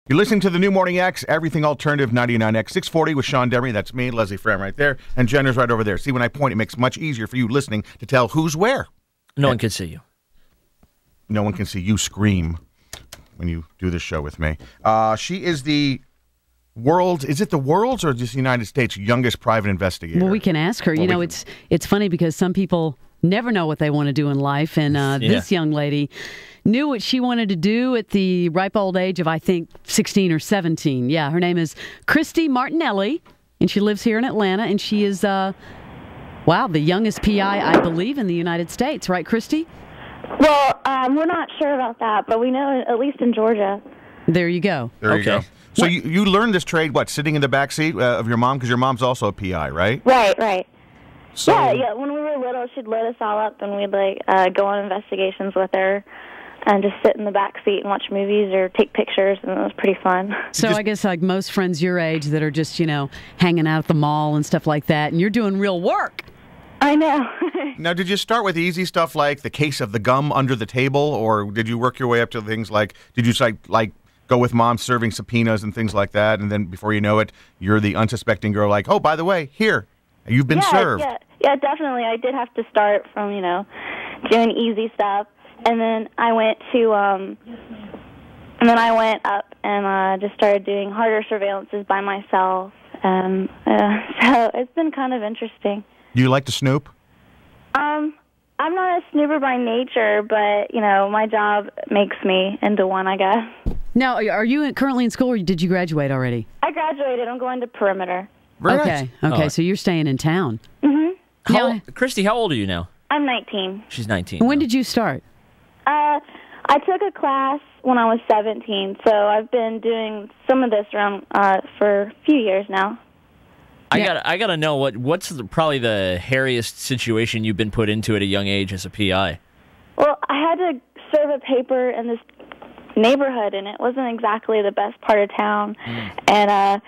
You're listening to the New Morning X, Everything Alternative 99X 640 with Sean Demery. That's me, Leslie Fram right there, and Jenner's right over there. See, when I point, it makes it much easier for you listening to tell who's where. No one can see you. No one can see you scream when you do this show with me. She is the world's, is it the world's or just the United States' youngest private investigator? Well, we can ask her. Well, It's funny because some people never know what they want to do in life, and this young lady knew what she wanted to do at the ripe old age of, I think, 16 or 17. Yeah, her name is Christy Martinelli, and she lives here in Atlanta, and she is, the youngest PI, I believe, in the United States. Right, Christy? Well, we're not sure about that, but we know at least in Georgia. There you go. There you go. So you learned this trade, sitting in the back seat of your mom? Because your mom's also a PI, right? Right. So, yeah. When we were little, she'd load us all up, and we'd go on investigations with her, and just sit in the back seat and watch movies or take pictures, and it was pretty fun. So I guess like most friends your age that are just hanging out at the mall and stuff like that, and you're doing real work. I know. Now, did you start with easy stuff like the case of the gum under the table, or did you work your way up to things like, did you like go with mom serving subpoenas and things like that, and then before you know it, you're the unsuspecting girl like, oh, by the way, here, you've been served. Yeah, definitely. I did have to start from, doing easy stuff, and then I went up and just started doing harder surveillances by myself, so it's been kind of interesting. Do you like to snoop? I'm not a snooper by nature, but, my job makes me into one, I guess. Now, are you currently in school, or did you graduate already? I graduated. I'm going to Perimeter. Very Okay, nice. So you're staying in town. Mm-hmm. Christy, how old are you now? I'm 19. She's 19. When did you start? I took a class when I was 17, so I've been doing some of this around for a few years now. I gotta know what's probably the hairiest situation you've been put into at a young age as a PI. Well, I had to serve a paper in this neighborhood, and it wasn't exactly the best part of town. And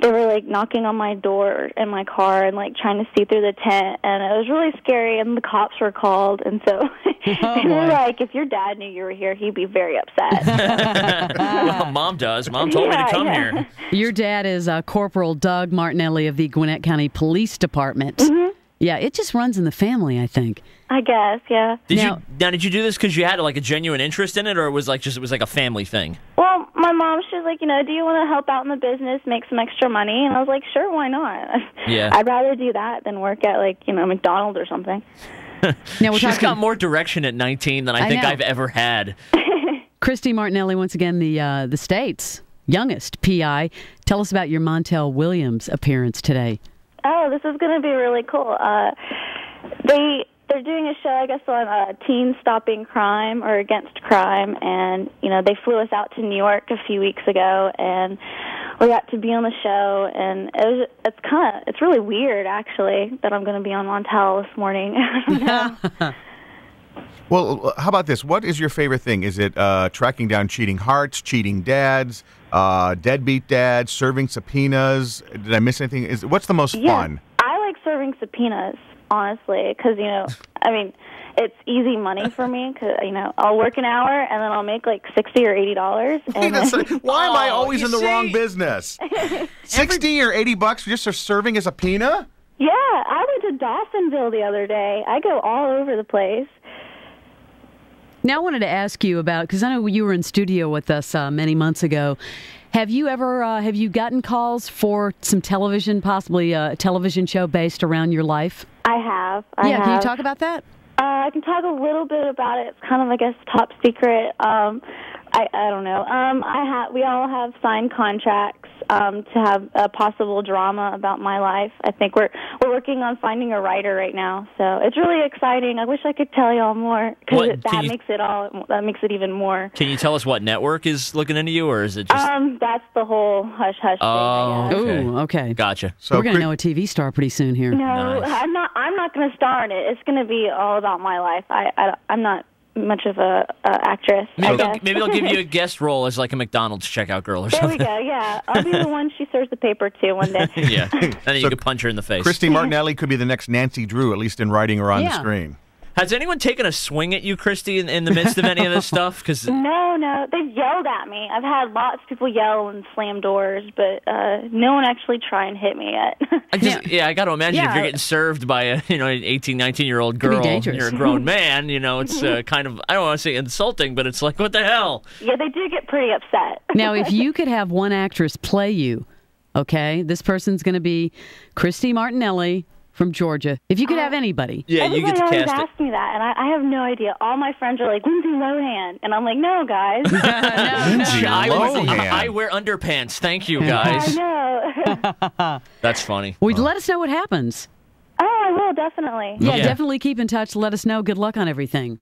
they were knocking on my door in my car and trying to see through the tent, and it was really scary. And the cops were called, and so they were like, "If your dad knew you were here, he'd be very upset." Well, Mom does. Mom told me to come here. Your dad is Corporal Doug Martinelli of the Gwinnett County Police Department. Mm-hmm. Yeah, it just runs in the family, I think. I guess, yeah. Did you do this because you had a genuine interest in it, or it was a family thing? Well, my mom, she was like, do you want to help out in the business, make some extra money? And I was like, sure, why not? Yeah. I'd rather do that than work at McDonald's or something. Now She's got more direction at 19 than I think I've ever had. Christy Martinelli, once again, the state's youngest PI. Tell us about your Montel Williams appearance today. Oh, this is going to be really cool. They're doing a show, I guess, on teens stopping crime or against crime, and they flew us out to New York a few weeks ago, and we got to be on the show, and it's really weird actually that I'm going to be on Montel this morning. Well, how about this? What is your favorite thing? Is it tracking down cheating hearts, cheating dads, deadbeat dads, serving subpoenas? Did I miss anything? What's the most fun? I like serving subpoenas, honestly, because, it's easy money for me, because, I'll work an hour, and then I'll make $60 or $80. And why am I always in the wrong business? 60 or $80 just for serving a subpoena? Yeah, I went to Dawsonville the other day. I go all over the place. Now I wanted to ask you about, because I know you were in studio with us many months ago. Have you gotten calls for some television, possibly a television show based around your life? I have. Can you talk about that? I can talk a little bit about it. It's kind of, I guess, top secret. I don't know. We all have signed contracts to have a possible drama about my life. I think we're working on finding a writer right now, so it's really exciting. I wish I could tell y'all more, because that makes it even more. Can you tell us what network is looking into you, or is it just? That's the whole hush hush thing. I guess. Okay. Ooh, okay. Gotcha. So we're gonna know a TV star pretty soon here. No, Nice. I'm not going to star in it. It's going to be all about my life. I'm not much of a actress. Maybe they'll give you a guest role as a McDonald's checkout girl or there something. There we go, yeah. I'll be the one she serves the paper to one day. Yeah, and then you can punch her in the face. Christy Martinelli could be the next Nancy Drew, at least in writing or on the screen. Has anyone taken a swing at you, Christy, in the midst of any of this stuff? Cause No, they've yelled at me. I've had lots of people yell and slam doors, but no one actually try and hit me yet. I got to imagine if you're getting served by a an 18, 19-year-old girl, and you're a grown man, it's kind of, I don't want to say insulting, but it's like, what the hell? Yeah, they do get pretty upset. Now, if you could have one actress play you, okay, this person's going to be Christy Martinelli from Georgia. If you could have anybody. Yeah, you get to Everybody cast always it. asks me that, and I have no idea. All my friends are like, Lindsay Lohan. And I'm like, no, guys. Lindsay Lohan. I wear underpants. Thank you, guys. I know. That's funny. Well, let us know what happens. Oh, I will, definitely. Yeah, definitely keep in touch. Let us know. Good luck on everything.